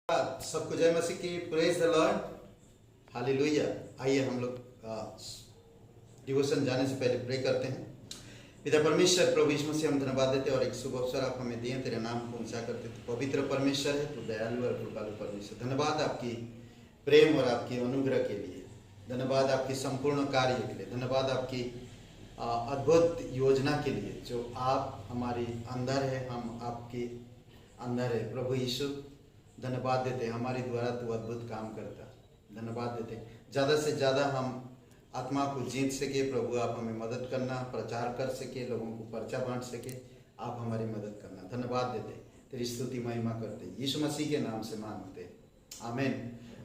सबको जय मसीह की। Praise the Lord, hallelujah. आइए हम लोग डिवोशन जाने से पहले प्रे करते हैं। पिता परमेश्वर, प्रभु यीशु मसीह, हम धन्यवाद देते हैं और एक शुभ अवसर आप हमें दिए, तेरे नाम को ऊंचा करते। तो पवित्र परमेश्वर है, तो दयालु और कृपालु परमेश्वर। धन्यवाद आपकी प्रेम और आपकी अनुग्रह के लिए, धन्यवाद आपकी संपूर्ण कार्य के लिए, धन्यवाद आपकी अद्भुत योजना के लिए जो आप हमारी अंदर है, हम आपके अंदर है। प्रभु यीशु धन्यवाद देते हैं, हमारे द्वारा तो अद्भुत काम करता। धन्यवाद देते हैं, ज़्यादा से ज़्यादा हम आत्मा को जीत सके। प्रभु आप हमें मदद करना, प्रचार कर सके, लोगों को पर्चा बांट सके, आप हमारी मदद करना। धन्यवाद देते, तेरी स्तुति महिमा करते, यीशु मसीह के नाम से मांगते, आमीन।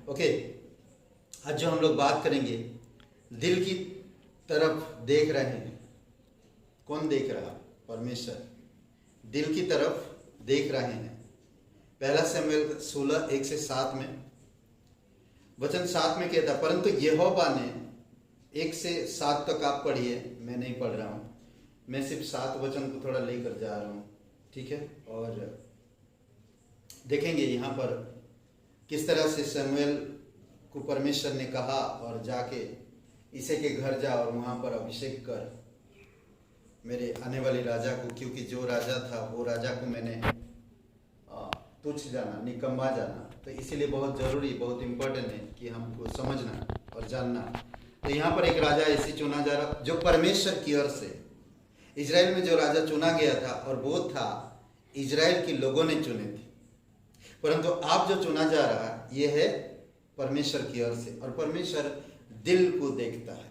ओके, आज जो हम लोग बात करेंगे, दिल की तरफ देख रहे हैं। कौन देख रहा? परमेश्वर दिल की तरफ देख रहे हैं। पहला शमूएल 16:1-7 में वचन 7 में कहता, परंतु यहोवा ने 1 से 7 तक आप पढ़िए, मैं नहीं पढ़ रहा हूँ, मैं सिर्फ 7 वचन को थोड़ा लेकर जा रहा हूँ, ठीक है। और देखेंगे यहाँ पर किस तरह से शमूएल को परमेश्वर ने कहा और जाके इसे के घर जा और वहाँ पर अभिषेक कर मेरे आने वाले राजा को, क्योंकि जो राजा था वो राजा को मैंने तुच्छ जाना, निकम्मा जाना। तो इसीलिए बहुत ज़रूरी, बहुत इम्पोर्टेंट है कि हमको समझना और जानना। तो यहाँ पर एक राजा ऐसे चुना जा रहा जो परमेश्वर की ओर से, इजराइल में जो राजा चुना गया था और वो था इजराइल के लोगों ने चुने थे, परंतु आप जो चुना जा रहा ये है परमेश्वर की ओर से। और परमेश्वर दिल को देखता है,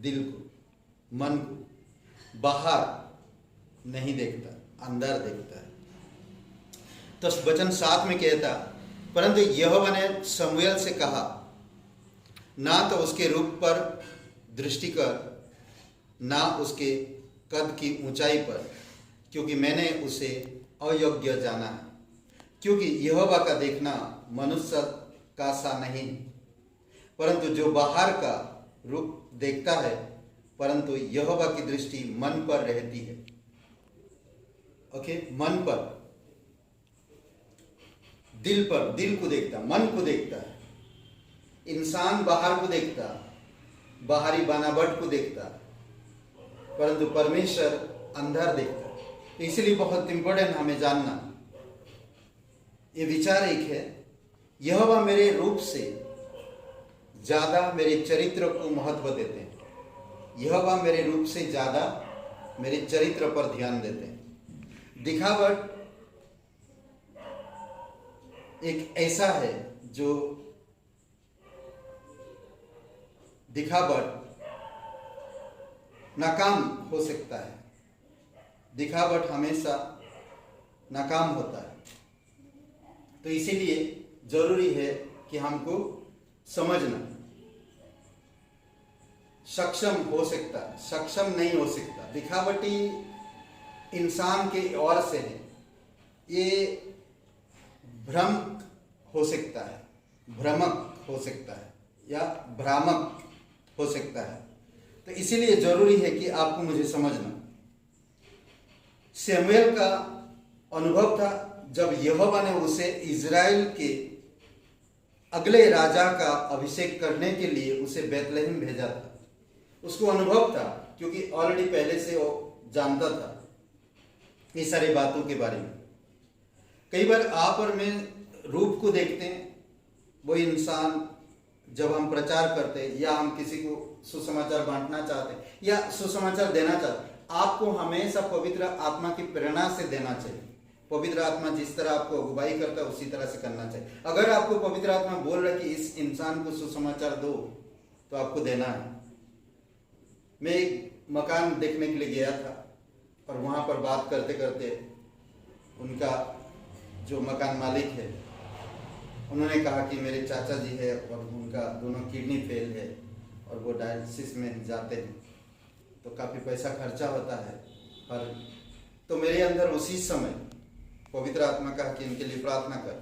दिल को, मन को, बाहर नहीं देखता, अंदर देखता है। तो वचन 7 में कहता, परंतु यहोवा ने शमूएल से कहा, ना तो उसके रूप पर दृष्टि कर, ना उसके कद की ऊंचाई पर, क्योंकि मैंने उसे अयोग्य जाना है। क्योंकि यहोवा का देखना मनुष्य का सा नहीं, परंतु जो बाहर का रूप देखता है, परंतु यहोवा की दृष्टि मन पर रहती है। ओके, मन पर, दिल पर, दिल को देखता, मन को देखता है। इंसान बाहर को देखता, बाहरी बनावट को देखता, परंतु परमेश्वर अंदर देखता। इसलिए बहुत इंपॉर्टेंट हमें जानना, ये विचार एक है, यहोवा मेरे रूप से ज्यादा मेरे चरित्र को महत्व देते हैं। यहोवा मेरे रूप से ज्यादा मेरे चरित्र पर ध्यान देते हैं। दिखावट एक ऐसा है जो दिखावट नाकाम हो सकता है, दिखावट हमेशा नाकाम होता है। तो इसीलिए जरूरी है कि हमको समझना, सक्षम हो सकता है, सक्षम नहीं हो सकता। दिखावटी इंसान के ओर से है, ये भ्रम हो सकता है, भ्रमक हो सकता है या भ्रामक हो सकता है। तो इसीलिए जरूरी है कि आपको मुझे समझना। शमूएल का अनुभव था जब यहोवा ने उसे इजराइल के अगले राजा का अभिषेक करने के लिए उसे बेतलहम भेजा था। उसको अनुभव था, क्योंकि ऑलरेडी पहले से वो जानता था ये सारी बातों के बारे में। कई बार आप और मैं रूप को देखते हैं, वो इंसान जब हम प्रचार करते हैं या हम किसी को सुसमाचार बांटना चाहते हैं या सुसमाचार देना चाहते हैं, आपको हमेशा पवित्र आत्मा की प्रेरणा से देना चाहिए। पवित्र आत्मा जिस तरह आपको अगुवाई करता है उसी तरह से करना चाहिए। अगर आपको पवित्र आत्मा बोल रहा है कि इस इंसान को सुसमाचार दो, तो आपको देना है। मैं एक मकान देखने के लिए गया था और वहां पर बात करते करते उनका जो मकान मालिक है, उन्होंने कहा कि मेरे चाचा जी है और उनका दोनों किडनी फेल है और वो डायलिसिस में जाते हैं, तो काफ़ी पैसा खर्चा होता है हर। तो मेरे अंदर उसी समय पवित्र आत्मा कहा कि इनके लिए प्रार्थना कर,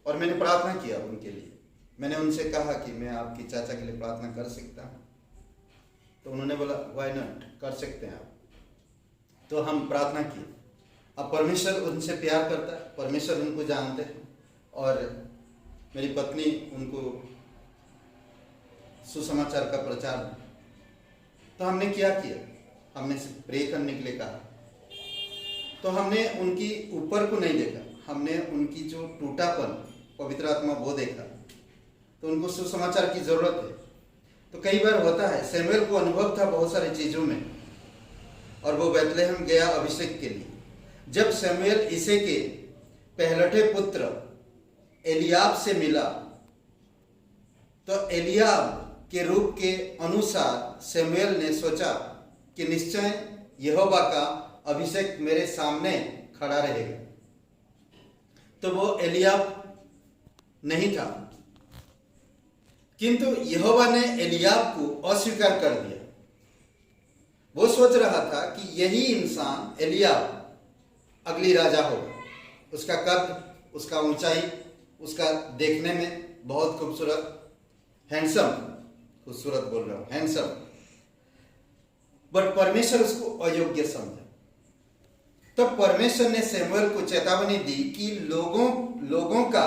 और मैंने प्रार्थना किया उनके लिए। मैंने उनसे कहा कि मैं आपकी चाचा के लिए प्रार्थना कर सकता हूँ, तो उन्होंने बोला व्हाई नॉट, कर सकते हैं आप। तो हम प्रार्थना की। अब परमेश्वर उनसे प्यार करता है, परमेश्वर उनको जानते हैं, और मेरी पत्नी उनको सुसमाचार का प्रचार, तो हमने क्या किया, हमने सिर्फ प्रे करने के लिए कहा। तो हमने उनकी ऊपर को नहीं देखा, हमने उनकी जो टूटापन पवित्र आत्मा वो देखा। तो उनको सुसमाचार की जरूरत है। तो कई बार होता है, सैमुएल को अनुभव था बहुत सारी चीजों में, और वो बैतलहम गया अभिषेक के लिए। जब सैमुएल इसे के पहलटे पुत्र एलियाब से मिला, तो एलियाब के रूप के अनुसार सैमुएल ने सोचा कि निश्चय यहोवा का अभिषेक मेरे सामने खड़ा रहेगा। तो वो एलियाब नहीं था, किंतु यहोवा ने एलियाब को अस्वीकार कर दिया। वो सोच रहा था कि यही इंसान एलियाब अगली राजा होगा। उसका कद, उसका ऊंचाई, उसका देखने में बहुत खूबसूरत, हैंडसम, खूबसूरत बोल रहा हूं, हैंडसम, बट परमेश्वर उसको अयोग्य समझा। तो परमेश्वर ने सैमुएल को चेतावनी दी कि लोगों का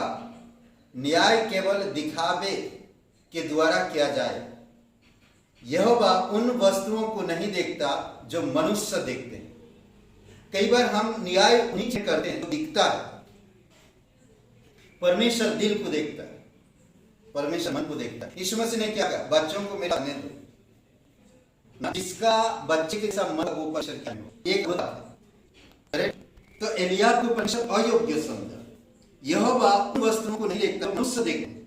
न्याय केवल दिखावे के द्वारा किया जाए। यहोवा उन वस्तुओं को नहीं देखता जो मनुष्य देखते हैं। कई बार हम न्याय उन्हीं से करते हैं तो दिखता है, परमेश्वर दिल को देखता है, परमेश्वर मन को देखता है। यीशु मसीह ने क्या कहा, बच्चों को मेरा आने दो, जिसका बच्चे के साथ मन वो परमेश्वर क्या एक होता है। तो एलियाब को परमेश्वर अयोग्य समझा। यहोवा उन वस्तुओं को नहीं देखता, मनुष्य देखते हैं।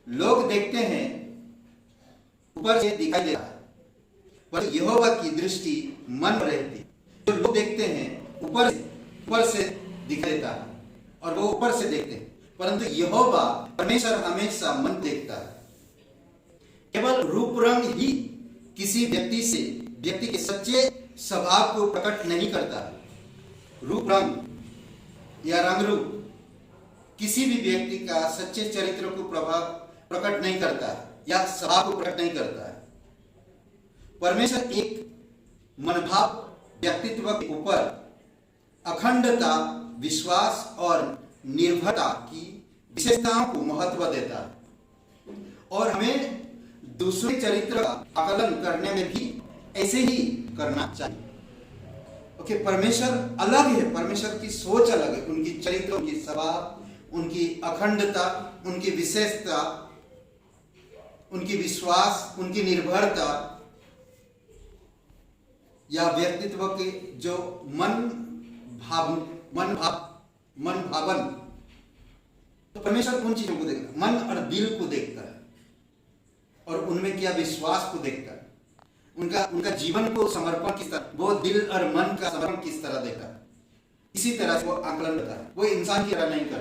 लोग देखते हैं ऊपर से दिखाई दे रहा है, पर यहोवा की दृष्टि मन में रहती है। जो लोग देखते हैं ऊपर से दिखाई देता है और वो ऊपर से देखते हैं, परंतु यहोवा परमेश्वर हमेशा मन देखता है। केवल रूप रंग ही किसी व्यक्ति के सच्चे स्वभाव को प्रकट नहीं करता है। रूप रंग या रंग रूप किसी भी व्यक्ति का सच्चे चरित्र को प्रकट नहीं करता है या स्वभाव को प्रकट नहीं करता है। परमेश्वर एक मनभाव व्यक्तित्व के ऊपर अखंडता, विश्वास और निर्भरता की विशेषताओं को महत्व देता है, और हमें दूसरे चरित्र का आकलन करने में भी ऐसे ही करना चाहिए। ओके, परमेश्वर अलग है, परमेश्वर की सोच अलग है, उनकी चरित्र, उनकी स्वभाव, उनकी अखंडता, उनकी विशेषता, उनकी विश्वास, उनकी निर्भरता या व्यक्तित्व के जो मन भावन, तो परमेश्वर उन चीजों को देखता है, मन और दिल को देखता है, और उनमें क्या विश्वास को देखता है, उनका जीवन को समर्पण किस तरह, वो दिल और मन का समर्पण किस तरह देखता है, इसी तरह से वो आकलन करता है। वो इंसान की तरह नहीं कर।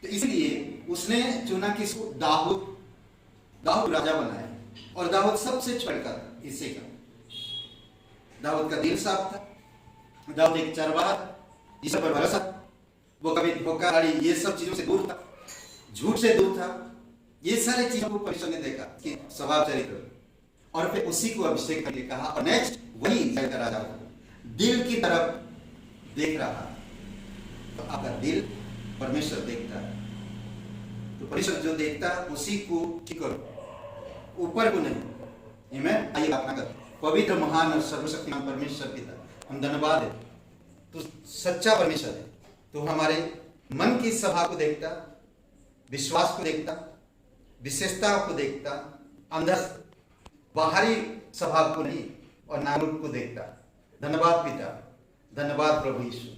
तो इसलिए उसने चुना किसको, दाऊद राजा बनाया, और दाऊद सबसे छोटा इसी का। दाऊद का दिल साफ था, दाऊद एक चरवाहा, ईश्वर पर भरोसा, वो कभी धोखाधड़ी ये सब चीजों से दूर था, झूठ से दूर था। ये सारी चीजों को परमेश्वर ने देखा कि स्वभाव चरित्र, और फिर उसी को अभिषेक करके कहा, और नेक्स्ट वही इस्राएल का राजा होगा। दिल की तरफ देख रहा, तो आपका दिल परमेश्वर देखता है। तो परमेश्वर जो देखता है उसी को ठीक करो, ऊपर को नहीं। आमीन। आइए प्रार्थना करते हैं। पवित्र, महान और सर्वशक्तिमान परमेश्वर पिता, हम धन्यवाद है, तो सच्चा परमेश्वर है। तो हमारे मन की सभा को देखता, विश्वास को देखता, विशेषताओं को देखता, अंदर बाहरी स्वभाव को नहीं, और नाम को देखता। धन्यवाद पिता, धन्यवाद प्रभु यीशु,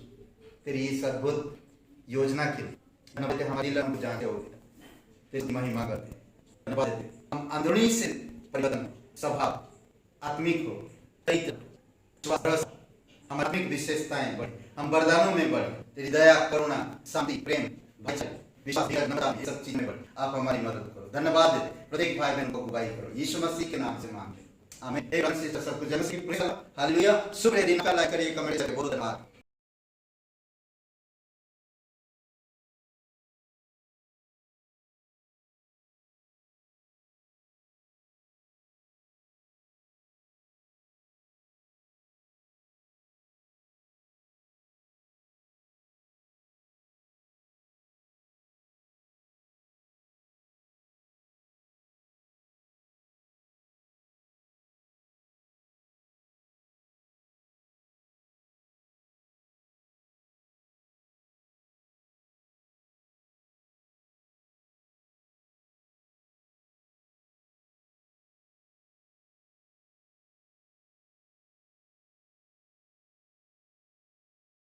तेरी इस अद्भुत योजना के लिए। धन्यवाद, हमारी लंब जानते हो, तेरी महिमा करते। धन्यवाद देते, हम अंदरूनी से परिवर्तन, स्वभाव आत्मिक हो, चरित्र, हम आत्मिक विशेषताएं बढ़े, हम वरदानों में बढ़े, तेरी दया, करुणा, शांति, प्रेम, भाईचारा, विश्वास, ये सब चीज में बढ़े। आप हमारी मदद करो। धन्यवाद देते, प्रत्येक भाई बहन को अगुवाई करो, यीशु मसीह के नाम से मांगते। आमीन। सबको जय मसीह, हालेलुया। शुभ दिन का लाइक करिए, कमेंट करिए। बहुत धन्यवाद।